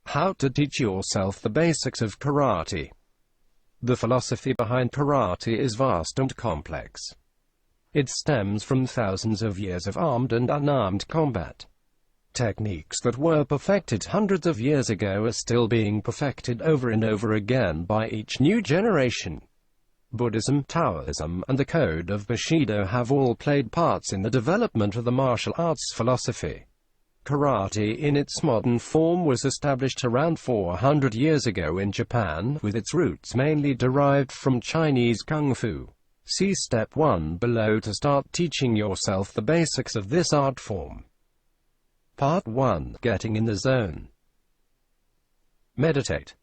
How to teach yourself the basics of karate. The philosophy behind karate is vast and complex. It stems from thousands of years of armed and unarmed combat. Techniques that were perfected hundreds of years ago are still being perfected over and over again by each new generation. Buddhism, Taoism, and the Code of Bushido have all played parts in the development of the martial arts philosophy. Karate in its modern form was established around 400 years ago in Japan, with its roots mainly derived from Chinese Kung Fu. See Step 1 below to start teaching yourself the basics of this art form. Part 1. Getting in the zone. Meditate.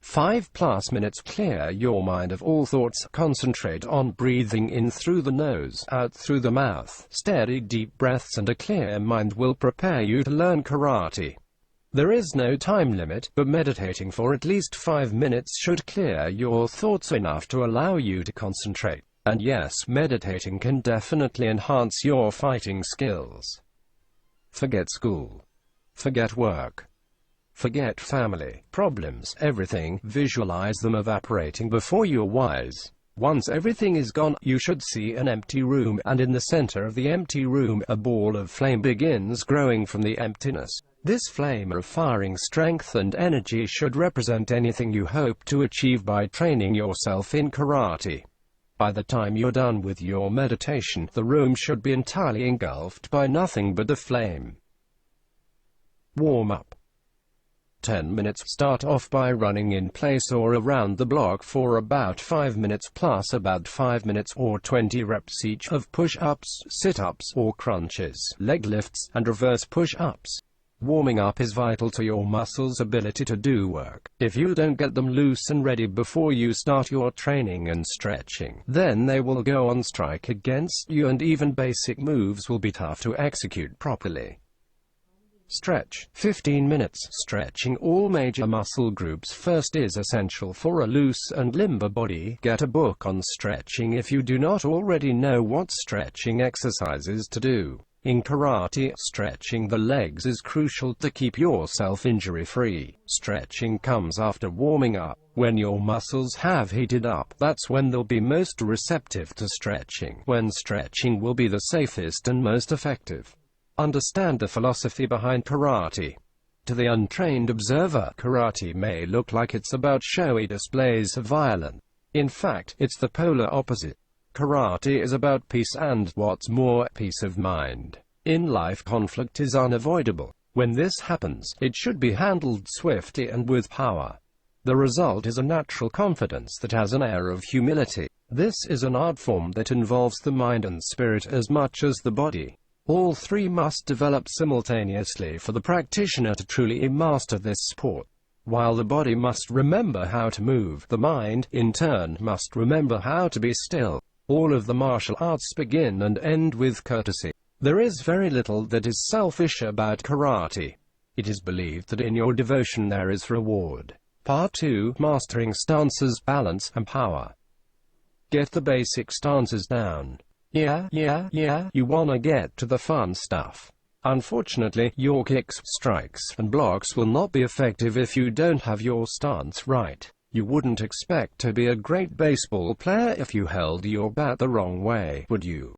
5+ minutes. Clear your mind of all thoughts. Concentrate on breathing in through the nose, out through the mouth. Steady deep breaths and a clear mind will prepare you to learn karate. There is no time limit, but meditating for at least 5 minutes should clear your thoughts enough to allow you to concentrate. And yes, meditating can definitely enhance your fighting skills. Forget school. Forget work. Forget family problems, everything. Visualize them evaporating before your eyes. Once everything is gone, you should see an empty room, and in the center of the empty room, a ball of flame begins growing from the emptiness. This flame of firing strength and energy should represent anything you hope to achieve by training yourself in karate. By the time you're done with your meditation, the room should be entirely engulfed by nothing but the flame. Warm up. 10 minutes. Start off by running in place or around the block for about 5 minutes plus about 5 minutes or 20 reps each of push-ups, sit-ups or crunches, leg lifts, and reverse push-ups. Warming up is vital to your muscles' ability to do work. If you don't get them loose and ready before you start your training and stretching, then they will go on strike against you and even basic moves will be tough to execute properly. Stretch. 15 minutes. Stretching all major muscle groups first is essential for a loose and limber body. Get a book on stretching if you do not already know what stretching exercises to do. In karate, stretching the legs is crucial to keep yourself injury-free. Stretching comes after warming up. When your muscles have heated up, that's when they'll be most receptive to stretching. When stretching will be the safest and most effective. Understand the philosophy behind karate. To the untrained observer, karate may look like it's about showy displays of violence. In fact, it's the polar opposite. Karate is about peace and, what's more, peace of mind. In life, conflict is unavoidable. When this happens, it should be handled swiftly and with power. The result is a natural confidence that has an air of humility. This is an art form that involves the mind and spirit as much as the body. All three must develop simultaneously for the practitioner to truly master this sport. While the body must remember how to move, the mind, in turn, must remember how to be still. All of the martial arts begin and end with courtesy. There is very little that is selfish about karate. It is believed that in your devotion there is reward. Part 2. Mastering stances, balance, and power. Get the basic stances down. Yeah, you wanna get to the fun stuff. Unfortunately, your kicks, strikes, and blocks will not be effective if you don't have your stance right. You wouldn't expect to be a great baseball player if you held your bat the wrong way, would you?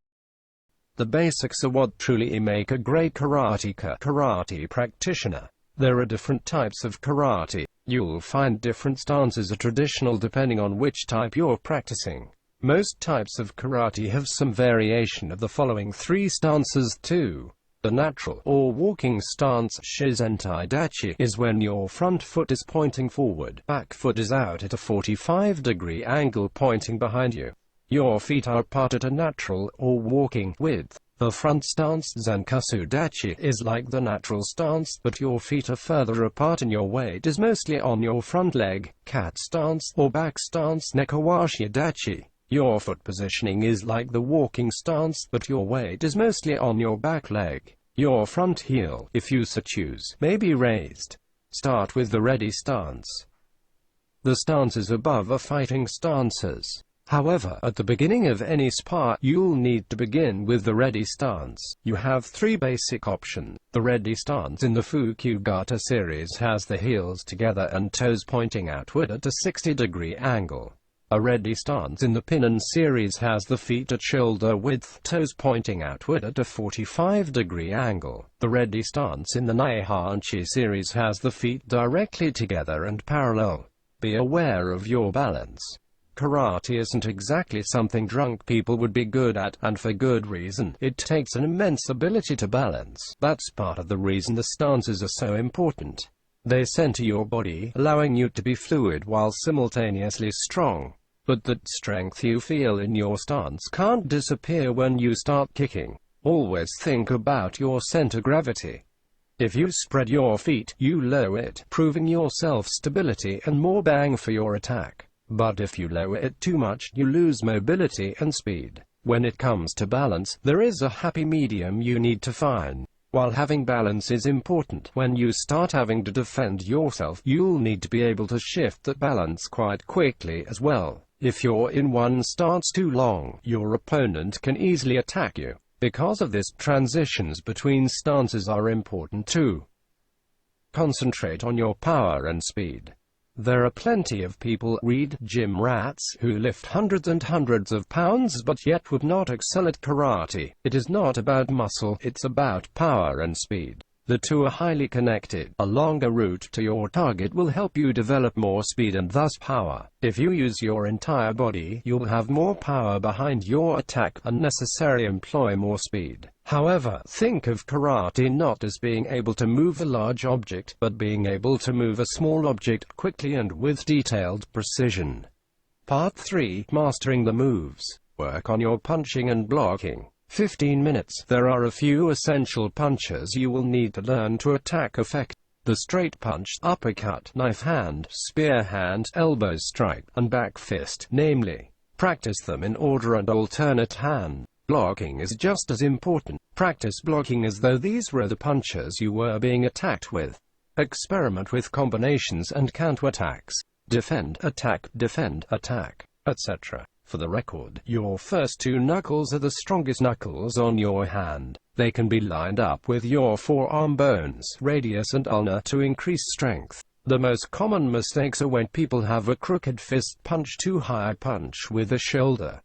The basics are what truly make a great karate practitioner. There are different types of karate. You'll find different stances are traditional depending on which type you're practicing. Most types of karate have some variation of the following 3 stances too. The natural, or walking stance, shizentai dachi, is when your front foot is pointing forward, back foot is out at a 45-degree angle pointing behind you. Your feet are apart at a natural, or walking, width. The front stance, zankasu dachi, is like the natural stance, but your feet are further apart and your weight is mostly on your front leg. Cat stance, or back stance, nekawashi dachi. Your foot positioning is like the walking stance, but your weight is mostly on your back leg. Your front heel, if you so choose, may be raised. Start with the ready stance. The stances above are fighting stances. However, at the beginning of any spar, you'll need to begin with the ready stance. You have 3 basic options. The ready stance in the Fukugata series has the heels together and toes pointing outward at a 60-degree angle. A ready stance in the Pinnin series has the feet at shoulder width, toes pointing outward at a 45-degree angle. The ready stance in the Naihanchi series has the feet directly together and parallel. Be aware of your balance. Karate isn't exactly something drunk people would be good at, and for good reason. It takes an immense ability to balance. That's part of the reason the stances are so important. They center your body, allowing you to be fluid while simultaneously strong. But that strength you feel in your stance can't disappear when you start kicking. Always think about your center gravity. If you spread your feet, you lower it, proving yourself stability and more bang for your attack. But if you lower it too much, you lose mobility and speed. When it comes to balance, there is a happy medium you need to find. While having balance is important, when you start having to defend yourself, you'll need to be able to shift that balance quite quickly as well. If you're in one stance too long, your opponent can easily attack you. Because of this, transitions between stances are important too. Concentrate on your power and speed. There are plenty of people, read gym rats, who lift hundreds and hundreds of pounds but yet would not excel at karate. It is not about muscle, it's about power and speed. The two are highly connected. A longer route to your target will help you develop more speed and thus power. If you use your entire body, you'll have more power behind your attack and necessarily employ more speed. However, think of karate not as being able to move a large object, but being able to move a small object quickly and with detailed precision. Part 3. Mastering the moves. Work on your punching and blocking. 15 minutes. There are a few essential punches you will need to learn to attack effectively. The straight punch, uppercut, knife hand, spear hand, elbow strike, and back fist, namely. Practice them in order and alternate hand. Blocking is just as important. Practice blocking as though these were the punches you were being attacked with. Experiment with combinations and counterattacks. Defend, attack, etc. For the record, your first 2 knuckles are the strongest knuckles on your hand. They can be lined up with your forearm bones, radius and ulnar, to increase strength. The most common mistakes are when people have a crooked fist punch too high punch with the shoulder.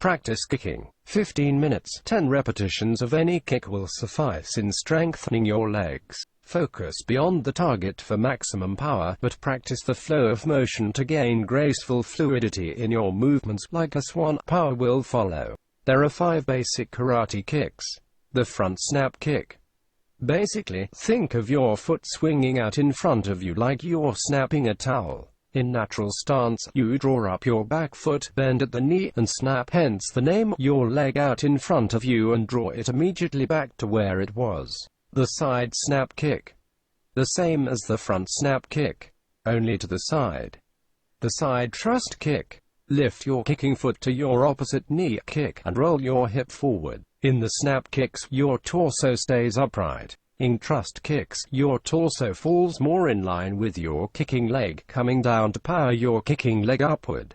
Practice kicking. 15 minutes. 10 repetitions of any kick will suffice in strengthening your legs. Focus beyond the target for maximum power, but practice the flow of motion to gain graceful fluidity in your movements. Like a swan, power will follow. There are 5 basic karate kicks. The front snap kick. Basically, think of your foot swinging out in front of you like you're snapping a towel. In natural stance, you draw up your back foot, bend at the knee, and snap, hence the name. Your leg out in front of you and draw it immediately back to where it was. The side snap kick. The same as the front snap kick, only to the side. The side thrust kick. Lift your kicking foot to your opposite knee kick and roll your hip forward. In the snap kicks, your torso stays upright. In thrust kicks, your torso falls more in line with your kicking leg, coming down to power your kicking leg upward.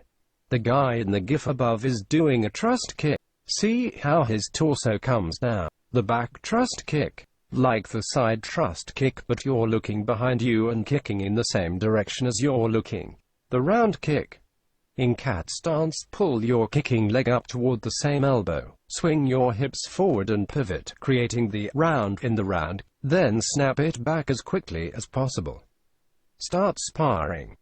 The guy in the GIF above is doing a thrust kick. See how his torso comes down. The back thrust kick. Like the side thrust kick, but you're looking behind you and kicking in the same direction as you're looking. The round kick. In cat stance, pull your kicking leg up toward the same elbow. Swing your hips forward and pivot, creating the round in the round, then snap it back as quickly as possible. Start sparring.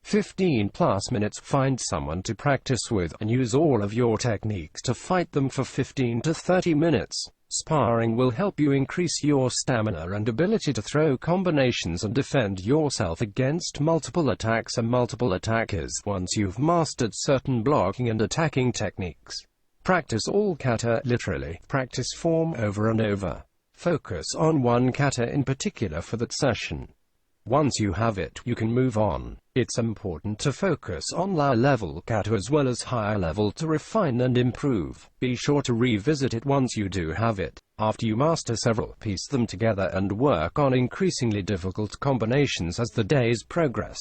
15+ minutes. Find someone to practice with and use all of your techniques to fight them for 15 to 30 minutes. Sparring will help you increase your stamina and ability to throw combinations and defend yourself against multiple attacks and multiple attackers once you've mastered certain blocking and attacking techniques. Practice all kata, literally, practice form over and over. Focus on one kata in particular for that session. Once you have it, you can move on. It's important to focus on lower-level kata as well as higher-level to refine and improve. Be sure to revisit it once you do have it. After you master several, piece them together and work on increasingly difficult combinations as the days progress.